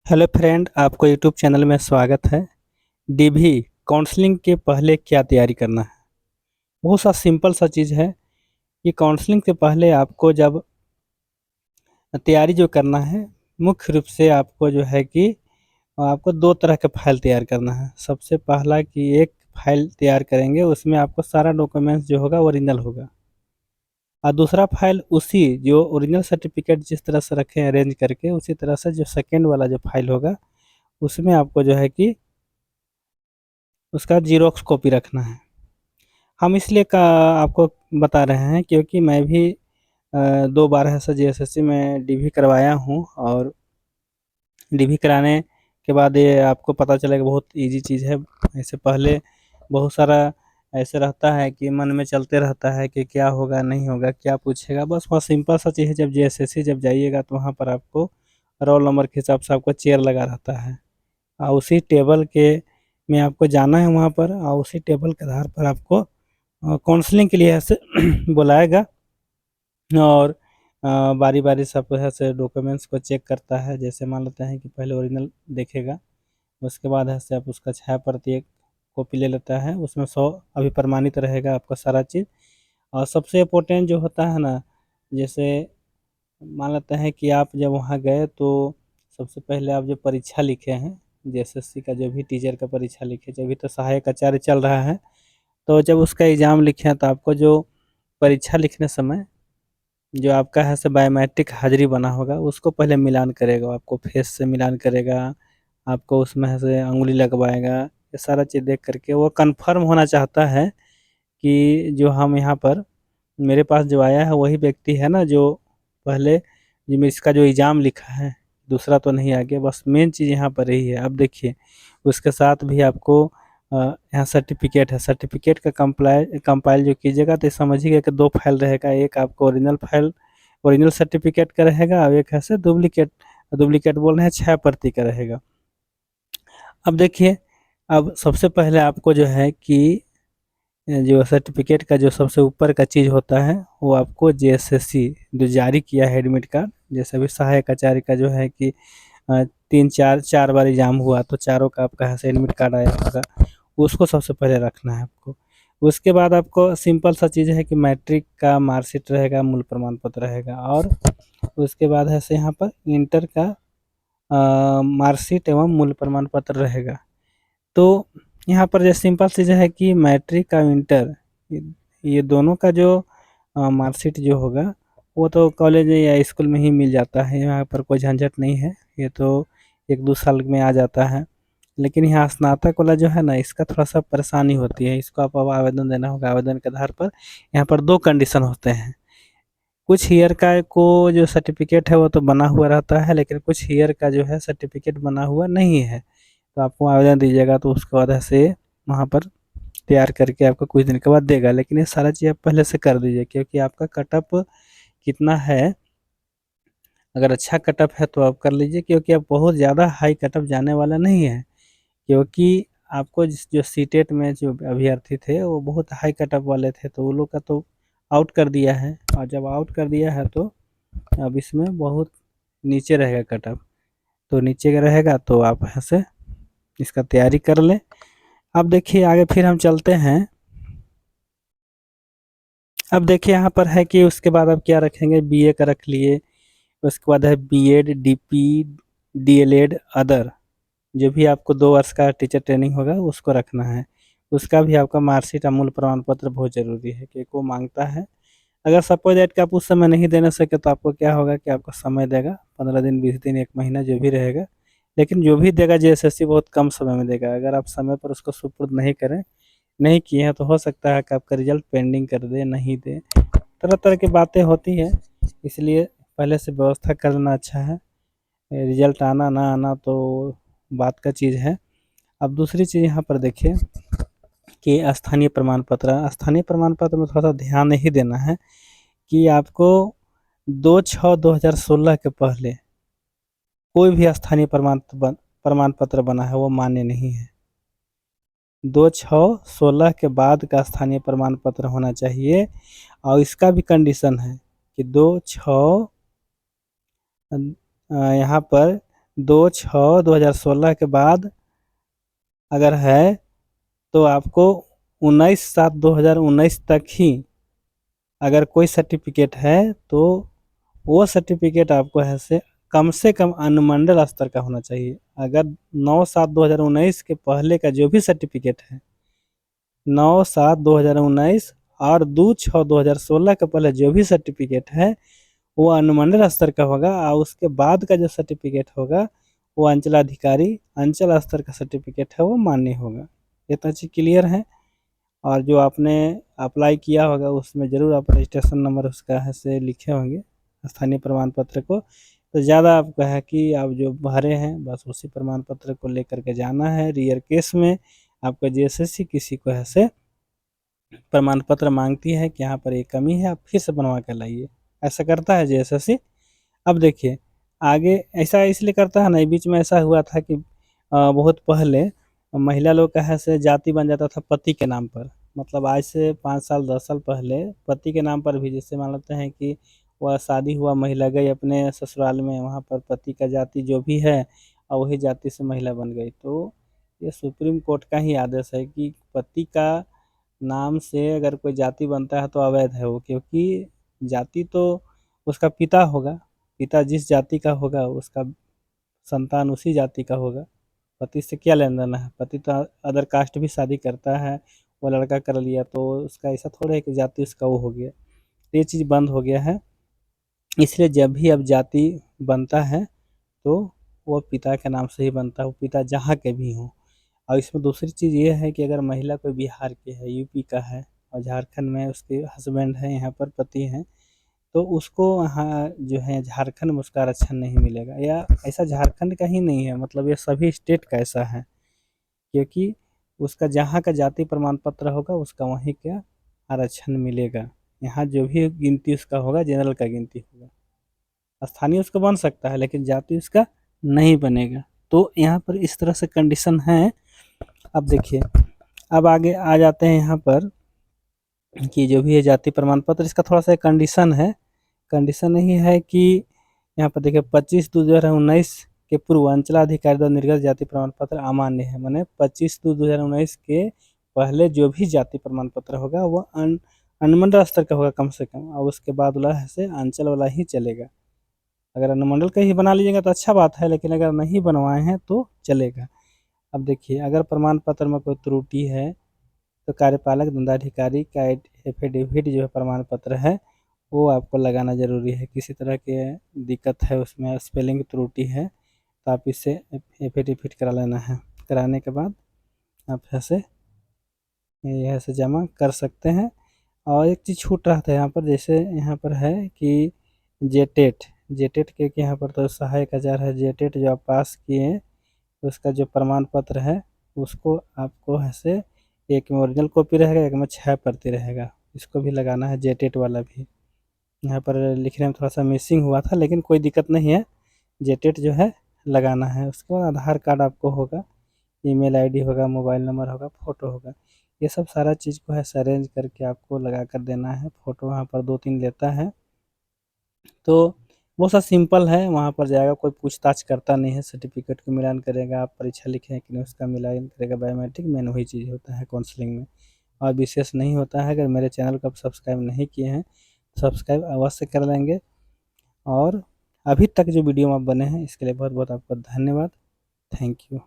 Hello friend, आपको YouTube channel में स्वागत है। डीवी काउंसलिंग के पहले क्या तैयारी करना है। बहुत सा सिंपल सा चीज़ है कि काउंसलिंग से पहले आपको जब तैयारी जो करना है, मुख्य रूप से आपको जो है कि आपको दो तरह का फाइल तैयार करना है। सबसे पहला कि एक फाइल तैयार करेंगे, उसमें आपको सारा डॉक्यूमेंट्स जो होगा ओरिजिनल होगा। और दूसरा फाइल उसी जो ओरिजिनल सर्टिफिकेट जिस तरह से रखे हैं अरेंज करके, उसी तरह से जो सेकेंड वाला जो फाइल होगा उसमें आपको जो है कि उसका जीरोक्स कॉपी रखना है। हम इसलिए का आपको बता रहे हैं क्योंकि मैं भी 2 बार ऐसा जीएसएससी में डीवी करवाया हूँ। और डीवी कराने के बाद ये आपको पता चलेगा बहुत इजी चीज़ है। इससे पहले बहुत सारा ऐसे रहता है कि मन में चलते रहता है कि क्या होगा नहीं होगा, क्या पूछेगा। बस वहाँ सिंपल सा चीज़ है, जब जीएसएससी जब जाइएगा तो वहाँ पर आपको रोल नंबर के हिसाब से आपको चेयर लगा रहता है। और उसी टेबल के में आपको जाना है वहाँ पर, और उसी टेबल के आधार पर आपको काउंसलिंग के लिए ऐसे बुलाएगा। और बारी बारी सब ऐसे डॉक्यूमेंट्स को चेक करता है। जैसे मान लेते हैं कि पहले ओरिजिनल देखेगा, उसके बाद ऐसे आप उसका छाया प्रति एक कॉपी ले लेता है। उसमें 100 अभी प्रमाणित रहेगा आपका सारा चीज़। और सबसे इम्पोर्टेंट जो होता है ना, जैसे मान लेते हैं कि आप जब वहाँ गए तो सबसे पहले आप जो परीक्षा लिखे हैं, जेएसएससी का जो भी टीचर का परीक्षा लिखे, जब भी तो सहायक आचार्य चल रहा है, तो जब उसका एग्ज़ाम लिखे हैं तो आपको जो परीक्षा लिखने समय जो आपका है से बायोमेट्रिक हाजिरी बना होगा, उसको पहले मिलान करेगा। आपको फेस से मिलान करेगा, आपको उसमें है से अंगुली लगवाएगा। ये सारा चीज़ देख करके वो कंफर्म होना चाहता है कि जो हम यहाँ पर मेरे पास जो आया है वही व्यक्ति है ना, जो पहले जिसमें इसका जो एग्ज़ाम लिखा है, दूसरा तो नहीं आ गया। बस मेन चीज़ यहाँ पर यही है। अब देखिए, उसके साथ भी आपको यहाँ सर्टिफिकेट है, सर्टिफिकेट का कंपाइल जो कीजिएगा तो समझिएगा कि 2 फाइल रहेगा। एक आपको ओरिजिनल फाइल ओरिजिनल सर्टिफिकेट का रहेगा, और एक ऐसे डुप्लीकेट डुप्लीकेट बोल रहे हैं 6 प्रति का रहेगा। अब देखिए, अब सबसे पहले आपको जो है कि जो सर्टिफिकेट का जो सबसे ऊपर का चीज़ होता है, वो आपको जेएसएससी जो जारी किया है एडमिट कार्ड। जैसे अभी सहायक आचार्य का जो है कि 3 4 4 बार एग्जाम हुआ तो चारों का आपका ऐसे एडमिट कार्ड आया होगा, उसको सबसे पहले रखना है आपको। उसके बाद आपको सिंपल सा चीज़ है कि मैट्रिक का मार्कशीट रहेगा, मूल प्रमाण पत्र रहेगा। और उसके बाद है से यहाँ पर इंटर का मार्कशीट एवं मूल प्रमाण पत्र रहेगा। तो यहाँ पर जो सिंपल चीज़ है कि मैट्रिक का इंटर, ये दोनों का जो मार्कशीट जो होगा वो तो कॉलेज या स्कूल में ही मिल जाता है। यहाँ पर कोई झंझट नहीं है, ये तो 1 2 साल में आ जाता है। लेकिन यहाँ स्नातक वाला जो है ना, इसका थोड़ा सा परेशानी होती है। इसको आप अब आवेदन देना होगा। आवेदन के आधार पर यहाँ पर 2 कंडीशन होते हैं। कुछ ईयर का को जो सर्टिफिकेट है वो तो बना हुआ रहता है, लेकिन कुछ ईयर का जो है सर्टिफिकेट बना हुआ नहीं है। तो आपको आवेदन दीजिएगा तो उसके बाद ऐसे वहाँ पर तैयार करके आपको कुछ दिन के बाद देगा। लेकिन ये सारा चीज़ आप पहले से कर दीजिए, क्योंकि आपका कटअप कितना है। अगर अच्छा कटअप है तो आप कर लीजिए, क्योंकि आप बहुत ज़्यादा हाई कटअप जाने वाला नहीं है। क्योंकि आपको जो सीटेट में जो अभ्यर्थी थे वो बहुत हाई कटअप वाले थे, तो वो लोग का तो आउट कर दिया है। और जब आउट कर दिया है तो अब इसमें बहुत नीचे रहेगा कटअप। तो नीचे का रहेगा तो आप यहाँ से इसका तैयारी कर लें। अब देखिए आगे फिर हम चलते हैं। अब देखिए यहाँ पर है कि उसके बाद आप क्या रखेंगे, बीए का रख लिए। उसके बाद है बीएड, डीपी, डीएलएड, अदर। जो भी आपको 2 वर्ष का टीचर ट्रेनिंग होगा उसको रखना है। उसका भी आपका मार्कशीट, अमूल प्रमाण पत्र बहुत ज़रूरी है, क्योंकि वो मांगता है। अगर सपोज दैट कि आप उस समय नहीं देने सके तो आपको क्या होगा कि आपको समय देगा, 15 दिन, 20 दिन, 1 महीना जो भी रहेगा। लेकिन जो भी देगा जेएसएससी बहुत कम समय में देगा। अगर आप समय पर उसको सुपुर्द नहीं करें, नहीं किए हैं, तो हो सकता है कि आपका रिजल्ट पेंडिंग कर दे, नहीं दे। तरह तरह की बातें होती हैं, इसलिए पहले से व्यवस्था कर लेना अच्छा है। रिजल्ट आना ना आना तो बात का चीज़ है। अब दूसरी चीज़ यहाँ पर देखिए कि स्थानीय प्रमाण पत्र में थोड़ा सा ध्यान नहीं देना है कि आपको 2/6/2016 के पहले कोई भी स्थानीय प्रमाण पत्र बना है वो मान्य नहीं है। 2/6/16 के बाद का स्थानीय प्रमाण पत्र होना चाहिए। और इसका भी कंडीशन है कि 2/6 यहाँ पर 2/6/2016 के बाद अगर है तो आपको 19/7/2019 तक ही अगर कोई सर्टिफिकेट है तो वो सर्टिफिकेट आपको से कम अनुमंडल स्तर का होना चाहिए। अगर 9/7/2019 के पहले का जो भी सर्टिफिकेट है, 9/7/2019 और 2/6/2016 के पहले जो भी सर्टिफिकेट है वो अनुमंडल स्तर का होगा, और उसके बाद का जो सर्टिफिकेट होगा वो अंचलाधिकारी अंचल स्तर का सर्टिफिकेट है वो मान्य होगा। ये तो चीज़ क्लियर है। और जो आपने अप्लाई किया होगा उसमें ज़रूर आप रजिस्ट्रेशन नंबर उसका से लिखे होंगे स्थानीय प्रमाण पत्र को। तो ज़्यादा आपका है कि आप जो भरे हैं बस उसी प्रमाण पत्र को लेकर के जाना है। रियर केस में आपका जीएसएससी किसी को ऐसे प्रमाण पत्र मांगती है कि यहाँ पर एक कमी है, आप फिर से बनवा कर लाइए, ऐसा करता है जीएसएससी। अब देखिए आगे ऐसा इसलिए करता है ना, बीच में ऐसा हुआ था कि बहुत पहले महिला लोग का से जाति बन जाता था पति के नाम पर। मतलब आज से 5 साल 10 साल पहले पति के नाम पर भी, जैसे मान लेते हैं कि वह शादी हुआ, महिला गई अपने ससुराल में, वहाँ पर पति का जाति जो भी है और वही जाति से महिला बन गई, तो ये सुप्रीम कोर्ट का ही आदेश है कि पति का नाम से अगर कोई जाति बनता है तो अवैध है वो, क्योंकि जाति तो उसका पिता होगा, पिता जिस जाति का होगा उसका संतान उसी जाति का होगा। पति से क्या लेना देना है, पति तो अदर कास्ट भी शादी करता है, वो लड़का कर लिया तो उसका ऐसा थोड़ा है कि जाति उसका वो हो गया। ये चीज़ बंद हो गया है, इसलिए जब भी अब जाति बनता है तो वो पिता के नाम से ही बनता है, वो पिता जहाँ के भी हों। और इसमें दूसरी चीज़ ये है कि अगर महिला कोई बिहार की है, यूपी का है और झारखंड में उसके हस्बैंड है, यहाँ पर पति हैं, तो उसको वहाँ जो है झारखंड में उसका आरक्षण नहीं मिलेगा। या ऐसा झारखंड का ही नहीं है, मतलब ये सभी स्टेट का ऐसा है, क्योंकि उसका जहाँ का जाति प्रमाण पत्र होगा उसका वहीं का आरक्षण मिलेगा। यहाँ जो भी गिनती उसका होगा जनरल का गिनती होगा, स्थानीय उसका बन सकता है लेकिन जाति उसका नहीं बनेगा। तो यहाँ पर इस तरह से कंडीशन है। अब देखिए, अब आगे आ जाते हैं यहाँ पर कि जो भी है जाति प्रमाण पत्र, इसका थोड़ा सा कंडीशन है। कंडीशन यही है कि यहाँ पर देखिए 25/2/2019 के पूर्व अंचलाधिकारी द्वारा निर्गत जाति प्रमाण पत्र अमान्य है। मैंने 25/2/2019 के पहले जो भी जाति प्रमाण पत्र होगा वो अनुमंडल स्तर का होगा कम से कम, और उसके बाद वाला से अंचल वाला ही चलेगा। अगर अनुमंडल का ही बना लीजिएगा तो अच्छा बात है, लेकिन अगर नहीं बनवाए हैं तो चलेगा। अब देखिए, अगर प्रमाण पत्र में कोई त्रुटि है तो कार्यपालक दंडाधिकारी का एफिडेविट जो है प्रमाण पत्र है वो आपको लगाना ज़रूरी है। किसी तरह के दिक्कत है उसमें, स्पेलिंग त्रुटि है तो आप इससे एफिडेविट करा लेना है। कराने के बाद आप ऐसे यह से जमा कर सकते हैं। और एक चीज़ छूट रहा था यहाँ पर, जैसे यहाँ पर है कि जेटेट जेटेट के यहाँ पर तो सहायक आचार्य है, जेटेट जो आप पास किए हैं उसका जो प्रमाण पत्र है उसको आपको ऐसे एक में ओरिजिनल कॉपी रहेगा, एक में 6 प्रति रहेगा, इसको भी लगाना है, जेटेट वाला भी। यहाँ पर लिखने में थोड़ा सा मिसिंग हुआ था लेकिन कोई दिक्कत नहीं है, जेटेट जो है लगाना है। उसके बाद आधार कार्ड आपको होगा, ईमेल आईडी होगा, मोबाइल नंबर होगा, फ़ोटो होगा, ये सब सारा चीज़ को है अरेंज करके आपको लगा कर देना है। फ़ोटो वहाँ पर 2-3 लेता है, तो वो सब सिंपल है। वहाँ पर जाएगा कोई पूछताछ करता नहीं है, सर्टिफिकेट को मिलान करेगा, आप परीक्षा लिखे हैं कि नहीं उसका मिलान करेगा, बायोमेट्रिक मेन वही चीज़ होता है काउंसलिंग में, और विशेष नहीं होता है। अगर मेरे चैनल को आप सब्सक्राइब नहीं किए हैं सब्सक्राइब अवश्य कर लेंगे। और अभी तक जो वीडियो आप बने हैं इसके लिए बहुत बहुत आपका धन्यवाद। Thank you.